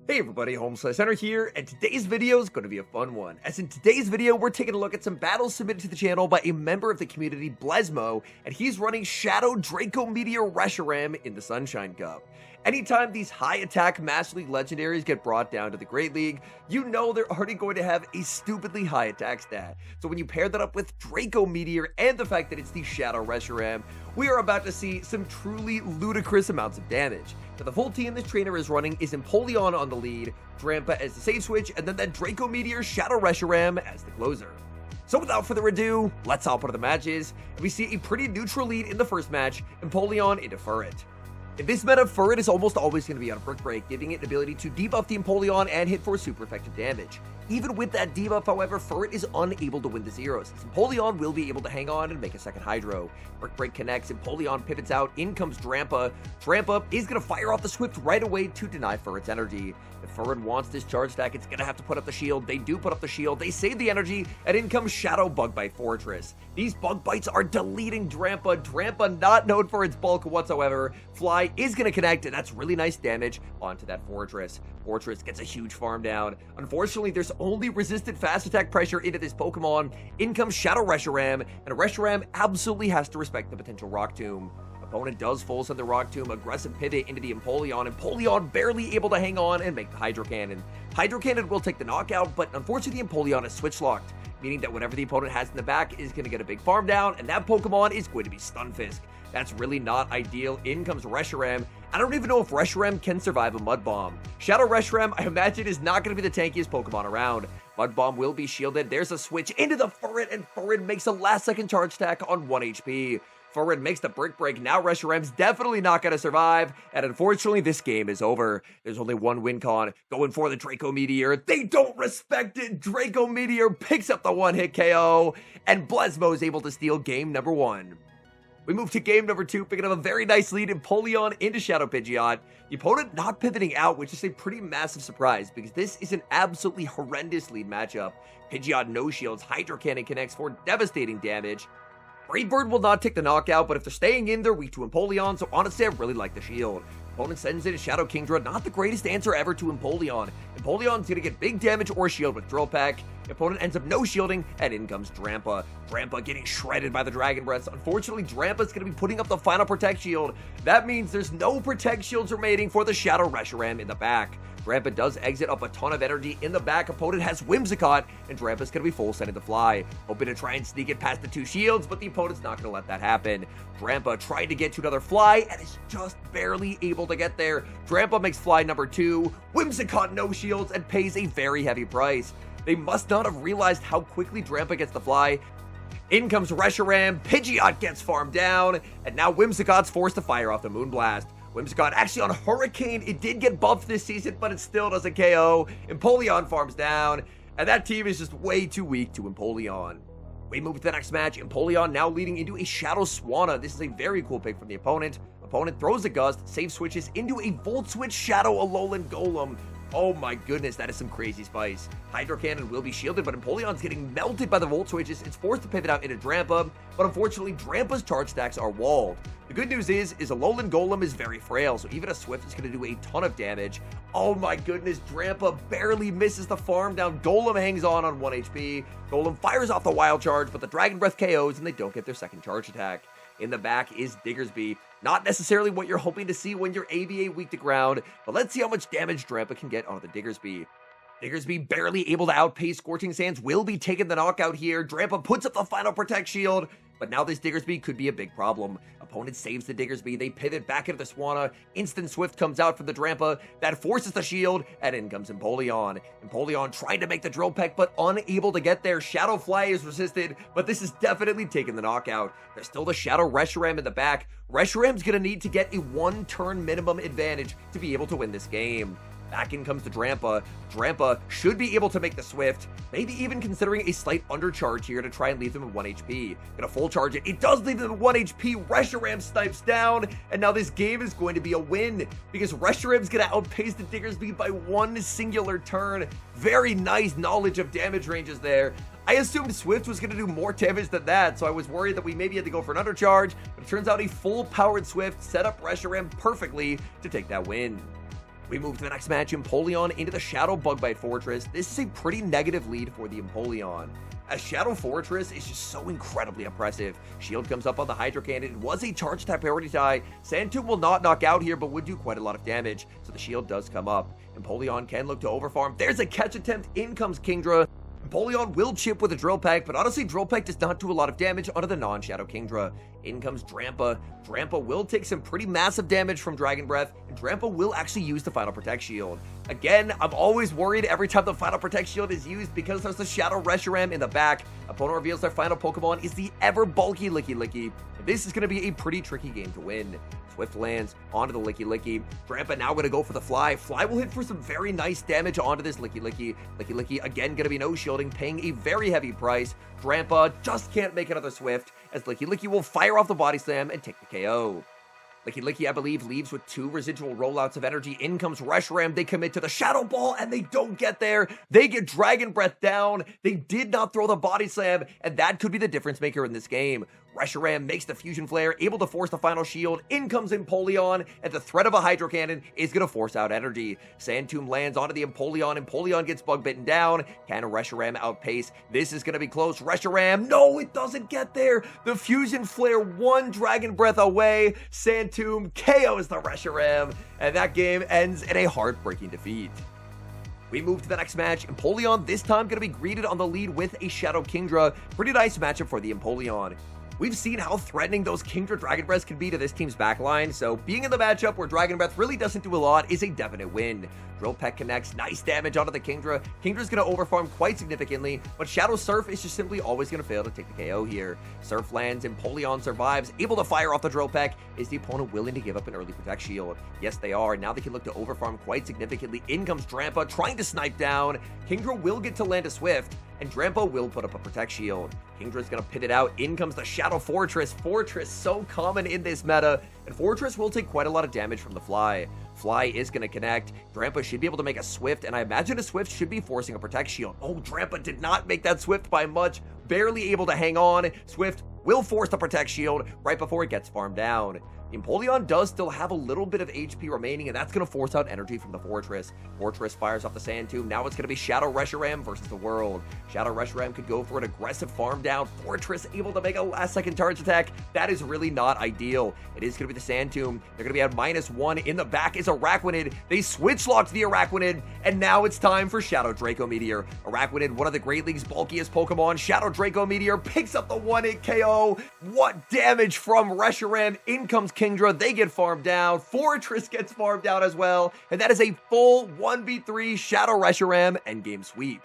Hey everybody, HomeSliceHenry here, and today's video is going to be a fun one. As in today's video, we're taking a look at some battles submitted to the channel by a member of the community, Blesmo, and he's running Shadow Draco Meteor Reshiram in the Sunshine Cup. Anytime these high attack Master League legendaries get brought down to the Great League, you know they're already going to have a stupidly high attack stat. So when you pair that up with Draco Meteor and the fact that it's the Shadow Reshiram, we are about to see some truly ludicrous amounts of damage. Now, the full team this trainer is running is Empoleon on the lead, Drampa as the save switch, and then that Draco Meteor Shadow Reshiram as the closer. So without further ado, let's hop into the matches, and we see a pretty neutral lead in the first match, Empoleon into Furret. In this meta, Furret is almost always going to be on a Brick Break, giving it the ability to debuff the Empoleon and hit for super effective damage. Even with that debuff, however, Furret is unable to win the zeros, as Empoleon will be able to hang on and make a second Hydro. Brick Break connects, Empoleon pivots out, in comes Drampa. Drampa is going to fire off the Swift right away to deny Furret's energy. If Furret wants this charge stack, it's going to have to put up the shield. They do put up the shield, they save the energy, and in comes Shadow Bug Bite Fortress. These Bug Bites are deleting Drampa. Drampa not known for its bulk whatsoever. Fly is going to connect, and that's really nice damage onto that Fortress. Fortress gets a huge farm down. Unfortunately, there's only resisted fast attack pressure into this Pokemon. In comes Shadow Reshiram, and Reshiram absolutely has to respect the potential Rock Tomb. Opponent does full send the Rock Tomb, aggressive pivot into the Empoleon. Empoleon barely able to hang on and make the Hydro Cannon. Hydro Cannon will take the knockout, but unfortunately the Empoleon is switch locked, meaning that whatever the opponent has in the back is going to get a big farm down, and that Pokemon is going to be Stunfisk. That's really not ideal. In comes Reshiram. I don't even know if Reshiram can survive a Mud Bomb. Shadow Reshiram, I imagine, is not going to be the tankiest Pokemon around. Mud Bomb will be shielded. There's a switch into the Furret, and Furret makes a last-second charge attack on 1 HP. Furret makes the Brick Break. Now Reshiram's definitely not going to survive, and unfortunately this game is over. There's only one win con, going for the Draco Meteor. They don't respect it. Draco Meteor picks up the one-hit KO, and Blesmo is able to steal game number 1. We move to game number 2, picking up a very nice lead, Empoleon into Shadow Pidgeot. The opponent not pivoting out, which is a pretty massive surprise, because this is an absolutely horrendous lead matchup. Pidgeot no shields, Hydro Cannon connects for devastating damage. Brave Bird will not take the knockout, but if they're staying in, they're weak to Empoleon, so honestly, I really like the shield. Opponent sends in a Shadow Kingdra, not the greatest answer ever to Empoleon. Empoleon's gonna get big damage or shield with Drill Peck. Opponent ends up no shielding, and in comes Drampa. Drampa getting shredded by the Dragon Breaths. Unfortunately, Drampa's gonna be putting up the final Protect Shield. That means there's no Protect Shields remaining for the Shadow Reshiram in the back. Drampa does exit up a ton of energy in the back. Opponent has Whimsicott, and Drampa's going to be full sending the Fly. Hoping to try and sneak it past the 2 shields, but the opponent's not going to let that happen. Drampa tried to get to another Fly, and is just barely able to get there. Drampa makes Fly number 2. Whimsicott no shields, and pays a very heavy price. They must not have realized how quickly Drampa gets the Fly. In comes Reshiram, Pidgeot gets farmed down, and now Whimsicott's forced to fire off the Moonblast. Whimsicott actually on Hurricane, it did get buffed this season, but it still doesn't KO. Empoleon farms down, and that team is just way too weak to Empoleon. We move to the next match, Empoleon now leading into a Shadow Swanna. This is a very cool pick from the opponent. Opponent throws a Gust, save switches into a Volt Switch Shadow Alolan Golem. Oh my goodness, that is some crazy spice. Hydro Cannon will be shielded, but Empoleon's getting melted by the Volt Switches. It's forced to pivot out into Drampa, but unfortunately, Drampa's charge stacks are walled. The good news is Alolan Golem is very frail, so even a Swift is going to do a ton of damage. Oh my goodness, Drampa barely misses the farm down. Golem hangs on 1 HP. Golem fires off the Wild Charge, but the Dragon Breath KOs, and they don't get their second charge attack. In the back is Diggersby. Not necessarily what you're hoping to see when you're ABA weak to ground, but let's see how much damage Drampa can get onto the Diggersby. Diggersby barely able to outpace Scorching Sands, will be taking the knockout here. Drampa puts up the final Protect Shield, but now this Diggersby could be a big problem. Opponent saves the Diggersby, they pivot back into the Swanna. Instant Swift comes out from the Drampa, that forces the shield, and in comes Empoleon. Empoleon trying to make the Drill Peck, but unable to get there. Shadow Fly is resisted, but this is definitely taking the knockout. There's still the Shadow Reshiram in the back. Reshiram's gonna need to get a 1-turn minimum advantage to be able to win this game. Back in comes the Drampa. Drampa should be able to make the Swift, maybe even considering a slight undercharge here to try and leave them at 1 HP. Gonna full charge it. It does leave them at 1 HP. Reshiram snipes down, and now this game is going to be a win because Reshiram's gonna outpace the Diggersby by 1 singular turn. Very nice knowledge of damage ranges there. I assumed Swift was going to do more damage than that, so I was worried that we maybe had to go for an undercharge, but it turns out a full-powered Swift set up Reshiram perfectly to take that win. We move to the next match, Empoleon into the Shadow Bug Bite Fortress. This is a pretty negative lead for the Empoleon, as Shadow Fortress is just so incredibly impressive. Shield comes up on the Hydro Cannon. It was a charge type priority tie. Sand Tomb will not knock out here, but would do quite a lot of damage, so the shield does come up. Empoleon can look to overfarm. There's a catch attempt. In comes Kingdra. Empoleon will chip with a Drill Peck, but honestly, Drill Peck does not do a lot of damage onto the non-Shadow Kingdra. In comes Drampa. Drampa will take some pretty massive damage from Dragon Breath, and Drampa will actually use the Final Protect Shield. Again, I'm always worried every time the Final Protect Shield is used because there's the Shadow Reshiram in the back. Opponent reveals their final Pokemon is the ever-bulky Licky Licky. This is going to be a pretty tricky game to win. Swift lands onto the Licky Licky. Drampa now going to go for the Fly. Fly will hit for some very nice damage onto this Licky Licky. Licky Licky again going to be no shielding, paying a very heavy price. Drampa just can't make another Swift, as Licky Licky will fire off the Body Slam and take the KO. Licky Licky, I believe, leaves with 2 residual rollouts of energy. In comes Reshiram. They commit to the Shadow Ball, and they don't get there. They get Dragon Breath down. They did not throw the Body Slam, and that could be the difference maker in this game. Reshiram makes the Fusion Flare, able to force the final shield. In comes Empoleon, and the threat of a Hydro Cannon is going to force out energy. Sand Tomb lands onto the Empoleon. Empoleon gets bug bitten down. Can Reshiram outpace? This is going to be close. Reshiram, no, it doesn't get there. The Fusion Flare 1 Dragon Breath away. Sand Tomb KOs the Reshiram, and that game ends in a heartbreaking defeat. We move to the next match. Empoleon this time going to be greeted on the lead with a Shadow Kingdra. Pretty nice matchup for the Empoleon. We've seen how threatening those Kingdra Dragon Breaths can be to this team's backline, so being in the matchup where Dragon Breath really doesn't do a lot is a definite win. Drill Peck connects, nice damage onto the Kingdra. Kingdra's going to overfarm quite significantly, but Shadow Surf is just simply always going to fail to take the KO here. Surf lands, Empoleon survives, able to fire off the Drill Peck. Is the opponent willing to give up an early Protect Shield? Yes, they are. Now they can look to overfarm quite significantly. In comes Drampa, trying to snipe down. Kingdra will get to land a Swift, and Drampa will put up a Protect Shield. Kingdra's going to pivot out. In comes the Shadow Fortress. Fortress, so common in this meta, and Fortress will take quite a lot of damage from the Fly. Fly is going to connect. Drampa should be able to make a Swift, and I imagine a Swift should be forcing a Protect Shield. Oh, Drampa did not make that Swift by much. Barely able to hang on. Swift will force the Protect Shield right before it gets farmed down. Empoleon does still have a little bit of HP remaining, and that's going to force out energy from the Fortress. Fortress fires off the Sand Tomb. Now it's going to be Shadow Reshiram versus the World. Shadow Reshiram could go for an aggressive farm down. Fortress able to make a last-second charge attack. That is really not ideal. It is going to be the Sand Tomb. They're going to be at -1. In the back is Araquanid. They switch-locked the Araquanid, and now it's time for Shadow Draco Meteor. Araquanid, one of the Great League's bulkiest Pokemon. Shadow Draco Meteor picks up the 1-hit KO. What damage from Reshiram. In comes Kingdra, they get farmed down. Fortress gets farmed down as well, and that is a full 1v3 Shadow Reshiram endgame sweep.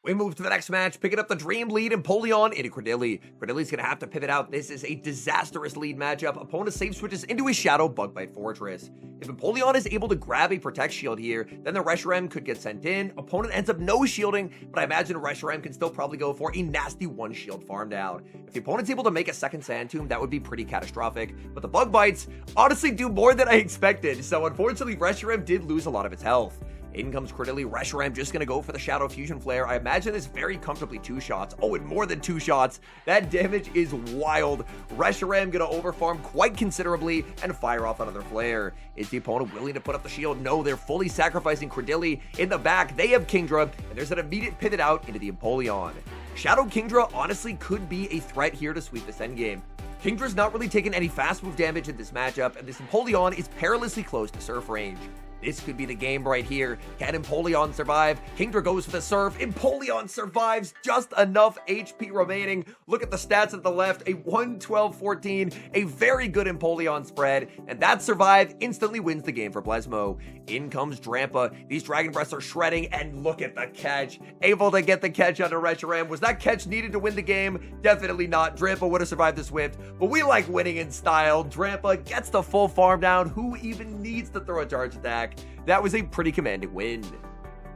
We move to the next match, picking up the Dream lead, Empoleon into Credilli. Credilli's going to have to pivot out. This is a disastrous lead matchup. Opponent safe switches into his Shadow Bug Bite Fortress. If Empoleon is able to grab a Protect Shield here, then the Reshiram could get sent in. Opponent ends up no shielding, but I imagine Reshiram can still probably go for a nasty 1-shield farm down. If the opponent's able to make a second Sand Tomb, that would be pretty catastrophic, but the Bug Bites honestly do more than I expected, so unfortunately Reshiram did lose a lot of its health. In comes Credilli. Reshiram just going to go for the Shadow Fusion Flare. I imagine this very comfortably 2 shots. Oh, and more than 2 shots. That damage is wild. Reshiram going to overfarm quite considerably and fire off another flare. Is the opponent willing to put up the shield? No, they're fully sacrificing Credilli. In the back, they have Kingdra, and there's an immediate pivot out into the Empoleon. Shadow Kingdra honestly could be a threat here to sweep this endgame. Kingdra's not really taken any fast move damage in this matchup, and this Empoleon is perilously close to Surf range. This could be the game right here. Can Empoleon survive? Kingdra goes for the Surf. Empoleon survives, just enough HP remaining. Look at the stats at the left, a 1-12-14, a very good Empoleon spread, and that survive instantly wins the game for Blesmo. In comes Drampa. These Dragon Breaths are shredding, and look at the catch. Able to get the catch onto Reshiram. Was that catch needed to win the game? Definitely not. Drampa would have survived the Swift, but we like winning in style. Drampa gets the full farm down. Who even needs to throw a charge attack? That was a pretty commanding win.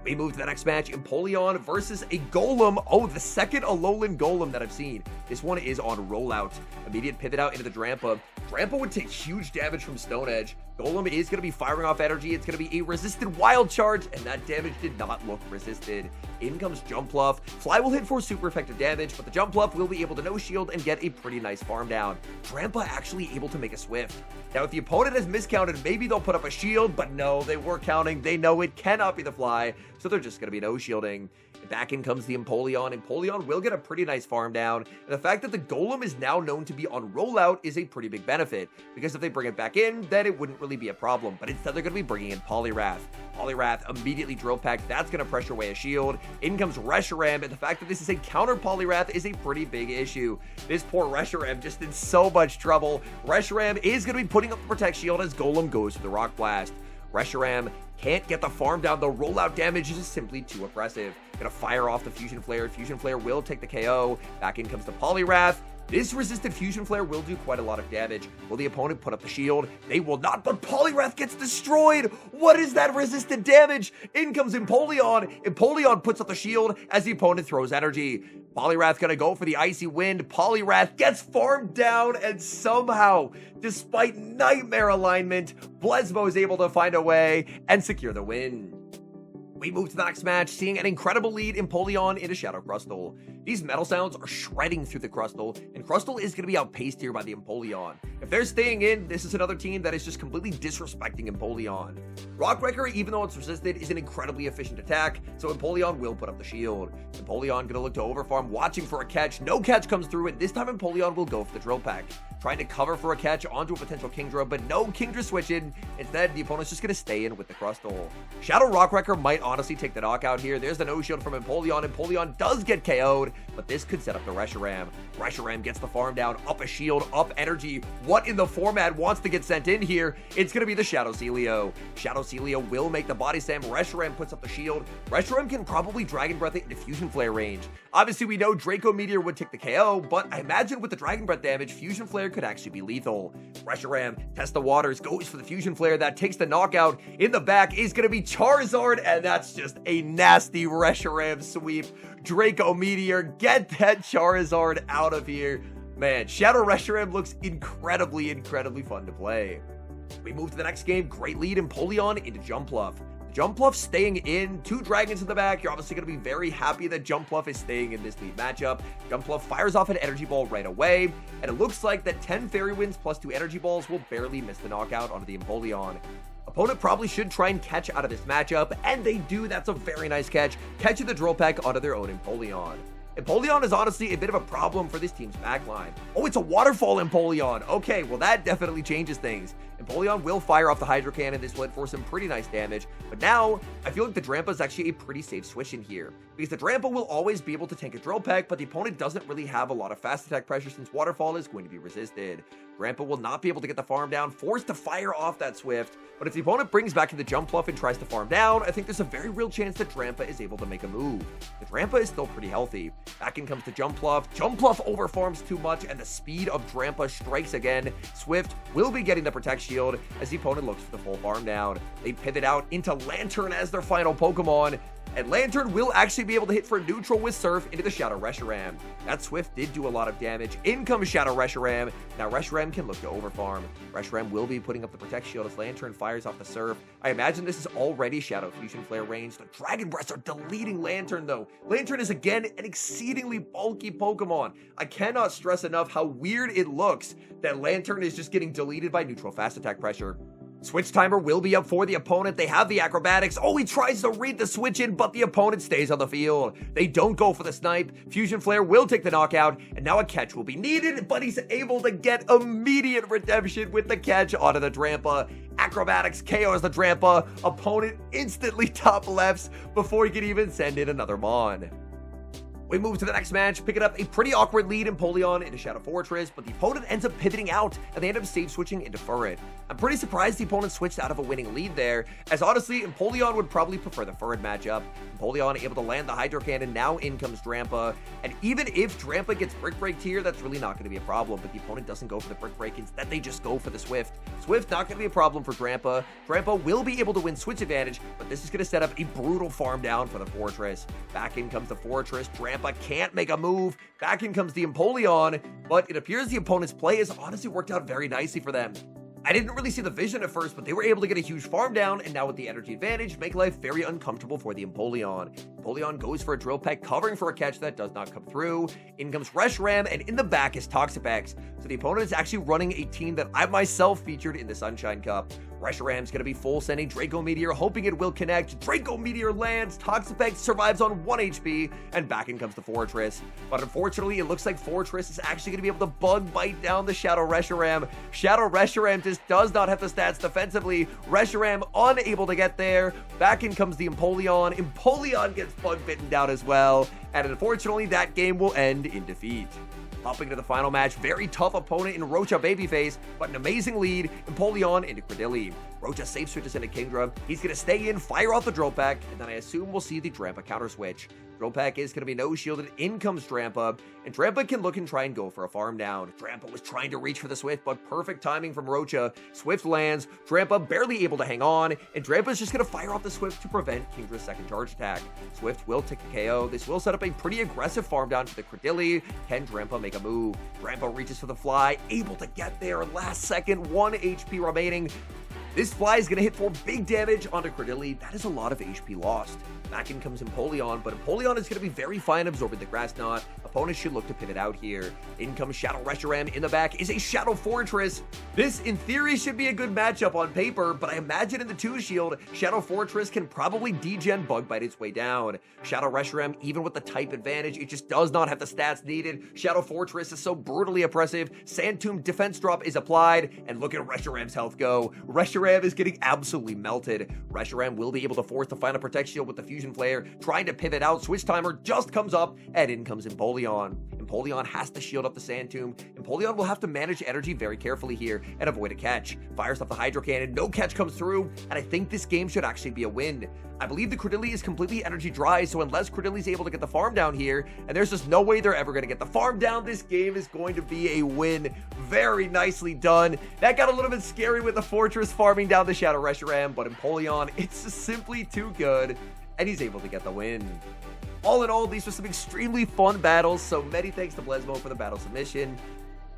We move to the next match, Empoleon versus a Golem. Oh, the second Alolan Golem that I've seen. This one is on rollout. Immediate pivot out into the Drampa. Drampa would take huge damage from Stone Edge. Golem is going to be firing off energy. It's going to be a resisted wild charge, and that damage did not look resisted. In comes Jump Bluff. Fly will hit for super effective damage, but the Jump Bluff will be able to no shield and get a pretty nice farm down. Drampa actually able to make a Swift. Now, if the opponent has miscounted, maybe they'll put up a shield, but no, they were counting. They know it cannot be the Fly, so they're just going to be no shielding. Back in comes the Empoleon. Empoleon will get a pretty nice farm down, and the fact that the Golem is now known to be on rollout is a pretty big benefit, because if they bring it back in, then it wouldn't really be a problem, but instead they're going to be bringing in Poliwrath. Poliwrath immediately Drill Peck, that's going to pressure away a shield. In comes Reshiram, and the fact that this is a counter Poliwrath is a pretty big issue. This poor Reshiram just in so much trouble. Reshiram is going to be putting up the Protect Shield as Golem goes for the Rock Blast. Reshiram can't get the farm down. The rollout damage is simply too oppressive. Gonna fire off the Fusion Flare. Fusion Flare will take the KO. Back in comes the Poliwrath. This resisted Fusion Flare will do quite a lot of damage. Will the opponent put up the shield? They will not, but Poliwrath gets destroyed! What is that resisted damage? In comes Empoleon. Empoleon puts up the shield as the opponent throws energy. Poliwrath gonna go for the Icy Wind. Poliwrath gets farmed down, and somehow, despite nightmare alignment, Blesmo is able to find a way and secure the win. We move to the next match, seeing an incredible lead Empoleon into Shadow Crustle. These metal sounds are shredding through the Crustle, and Crustle is going to be outpaced here by the Empoleon. If they're staying in, this is another team that is just completely disrespecting Empoleon. Rockwrecker, even though it's resisted, is an incredibly efficient attack, so Empoleon will put up the shield. Empoleon going to look to overfarm, watching for a catch. No catch comes through, and this time Empoleon will go for the Drill Peck. Trying to cover for a catch onto a potential Kingdra, but no Kingdra switch in. Instead, the opponent's just going to stay in with the Crustle. Shadow Rockwrecker might honestly take the knockout here. There's the no shield from Empoleon. Empoleon does get KO'd, but this could set up the Reshiram. Reshiram gets the farm down, up a shield, up energy. What in the format wants to get sent in here? It's going to be the Shadow Celio. Shadow Celio will make the body slam. Reshiram puts up the shield. Reshiram can probably Dragon Breath it into Fusion Flare range. Obviously, we know Draco Meteor would take the KO, but I imagine with the Dragon Breath damage, Fusion Flare could actually be lethal. Reshiram tests the waters, goes for the Fusion Flare, that takes the knockout. In the back is going to be Charizard, and that's just a nasty Reshiram sweep. Draco Meteor, get that Charizard out of here. Man, Shadow Reshiram looks incredibly fun to play. We move to the next game. Great lead Empoleon into Jump Bluff. Jump Bluff staying in, 2 dragons in the back. You're obviously going to be very happy that Jump Bluff is staying in this lead matchup. Jump Bluff fires off an Energy Ball right away, and it looks like that 10 Fairy Winds plus 2 Energy Balls will barely miss the knockout onto the Empoleon. Opponent probably should try and catch out of this matchup, and they do. That's a very nice catch. Catching the Drill Peck onto their own Empoleon. Empoleon is honestly a bit of a problem for this team's backline. Oh, it's a Waterfall Empoleon. Okay, well that definitely changes things. Empoleon will fire off the Hydro Cannon. This will hit for some pretty nice damage. But now, I feel like the Drampa is actually a pretty safe switch in here, because the Drampa will always be able to tank a Drill Peck, but the opponent doesn't really have a lot of fast attack pressure since Waterfall is going to be resisted. Drampa will not be able to get the farm down, forced to fire off that Swift. But if the opponent brings back in the Jump Bluff and tries to farm down, I think there's a very real chance that Drampa is able to make a move. The Drampa is still pretty healthy. Back in comes the Jump Bluff. Jump Bluff overfarms too much, and the speed of Drampa strikes again. Swift will be getting the Protect Shield as the opponent looks for the full farm down. They pivot out into Lantern as their final Pokemon, and Lantern will actually be able to hit for neutral with Surf into the Shadow Reshiram. That Swift did do a lot of damage. In comes Shadow Reshiram. Now Reshiram can look to overfarm. Reshiram will be putting up the Protect Shield as Lantern fires off the Surf. I imagine this is already Shadow Fusion Flare range. The Dragon Breaths are deleting Lantern though. Lantern is again an exceedingly bulky Pokemon. I cannot stress enough how weird it looks that Lantern is just getting deleted by neutral fast attack pressure. Switch timer will be up for the opponent. They have the acrobatics. Oh, he tries to read the switch in, but the opponent stays on the field. They don't go for the snipe. Fusion Flare will take the knockout, and now a catch will be needed, but he's able to get immediate redemption with the catch onto the Drampa. Acrobatics KOs the Drampa. Opponent instantly top lefts before he can even send in another Mon. We move to the next match, picking up a pretty awkward lead Empoleon into Shadow Fortress, but the opponent ends up pivoting out, and they end up save switching into Furret. I'm pretty surprised the opponent switched out of a winning lead there, as honestly, Empoleon would probably prefer the Furret matchup. Empoleon able to land the Hydro Cannon, now in comes Drampa, and even if Drampa gets Brick Breaked here, that's really not going to be a problem, but the opponent doesn't go for the Brick Break, instead they just go for the Swift. Swift not going to be a problem for Drampa. Drampa will be able to win switch advantage, but this is going to set up a brutal farm down for the Fortress. Back in comes the Fortress. Drampa can't make a move. Back in comes the Empoleon, but it appears the opponent's play has honestly worked out very nicely for them. I didn't really see the vision at first, but they were able to get a huge farm down, and now with the energy advantage, make life very uncomfortable for the Empoleon. Empoleon goes for a Drill Peck, covering for a catch that does not come through. In comes Reshiram, and in the back is Toxapex. So the opponent is actually running a team that I myself featured in the Sunshine Cup. Reshiram's going to be full sending Draco Meteor, hoping it will connect. Draco Meteor lands, Toxapex survives on 1 HP, and back in comes the Fortress. But unfortunately, it looks like Fortress is actually going to be able to bug bite down the Shadow Reshiram. Shadow Reshiram just does not have the stats defensively. Reshiram unable to get there. Back in comes the Empoleon. Empoleon gets bug bitten down as well. And unfortunately, that game will end in defeat. Hopping to the final match, very tough opponent in Rocha Babyface, but an amazing lead, Empoleon into Credilli. Rocha safe switches into Kingdra. He's going to stay in, fire off the Drill Peck, and then I assume we'll see the Drampa counter switch. Drill Peck is going to be no shielded. In comes Drampa, and Drampa can look and try and go for a farm down. Drampa was trying to reach for the Swift, but perfect timing from Rocha. Swift lands, Drampa barely able to hang on, and Drampa's just going to fire off the Swift to prevent Kingdra's second charge attack. Swift will take a KO. This will set up a pretty aggressive farm down to the Credilli. Can Drampa make a move? Drampa reaches for the fly, able to get there. Last second, 1 HP remaining. This fly is going to hit for big damage onto Credilli. That is a lot of HP lost. Back in comes Empoleon, but Empoleon is going to be very fine absorbing the Grass Knot. Opponents should look to pivot out here. In comes Shadow Reshiram. In the back is a Shadow Fortress. This, in theory, should be a good matchup on paper, but I imagine in the 2-shield, Shadow Fortress can probably degen Bug Bite its way down. Shadow Reshiram, even with the type advantage, it just does not have the stats needed. Shadow Fortress is so brutally oppressive. Sand Tomb defense drop is applied, and look at Reshiram's health go. Reshiram is getting absolutely melted. Reshiram will be able to force the final Protect Shield with the Fusion Flare, trying to pivot out. Switch timer just comes up, and in comes Empoleon. Empoleon has to shield up the Sand Tomb. Empoleon will have to manage energy very carefully here and avoid a catch. Fires off the Hydro Cannon, no catch comes through, and I think this game should actually be a win. I believe the Credilli is completely energy dry, so unless Credilli's able to get the farm down here, and there's just no way they're ever going to get the farm down, this game is going to be a win. Very nicely done. That got a little bit scary with the Fortress farming down the Shadow Reshiram, but Empoleon, it's just simply too good, and he's able to get the win. All in all, these were some extremely fun battles, so many thanks to Blesmo for the battle submission.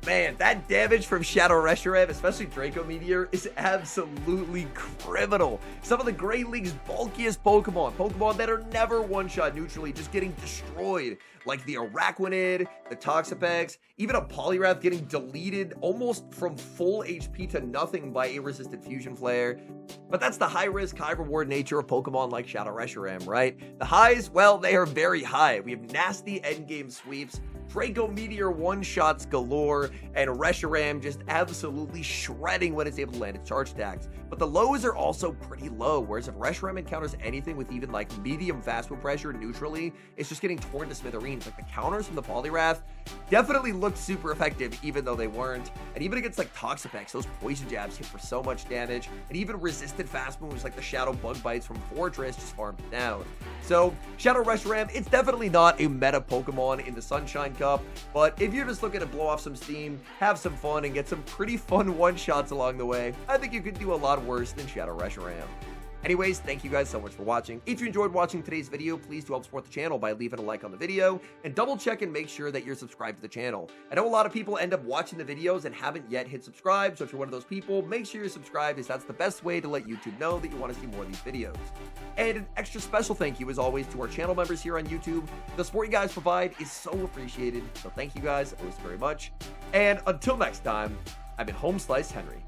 Man, that damage from Shadow Reshiram, especially Draco Meteor, is absolutely criminal. Some of the Great League's bulkiest Pokemon that are never one-shot neutrally, just getting destroyed. Like the Araquanid, the Toxapex, even a Poliwrath getting deleted almost from full HP to nothing by a resistant Fusion Flare. But that's the high-risk, high-reward nature of Pokemon like Shadow Reshiram, right? The highs, well, they are very high. We have nasty endgame sweeps, Draco Meteor one-shots galore, and Reshiram just absolutely shredding when it's able to land its charge attacks. But the lows are also pretty low, whereas if Reshiram encounters anything with even like medium fast move pressure neutrally, it's just getting torn to smithereens. Like the counters from the Poliwrath definitely looked super effective, even though they weren't. And even against like Toxapex, those poison jabs hit for so much damage, and even resisted fast moves like the Shadow Bug Bites from Fortress just farmed it down. So Shadow Reshiram, it's definitely not a meta Pokemon in the Sunshine Cup, but if you're just looking to blow off some steam, have some fun, and get some pretty fun one-shots along the way, I think you could do a lot worse than Shadow Reshiram. Anyways, thank you guys so much for watching. If you enjoyed watching today's video, please do help support the channel by leaving a like on the video, and double check and make sure that you're subscribed to the channel. I know a lot of people end up watching the videos and haven't yet hit subscribe, so if you're one of those people, make sure you're subscribed, as that's the best way to let YouTube know that you want to see more of these videos. And an extra special thank you, as always, to our channel members here on YouTube. The support you guys provide is so appreciated, so thank you guys always very much. And until next time, I've been HomeSliceHenry.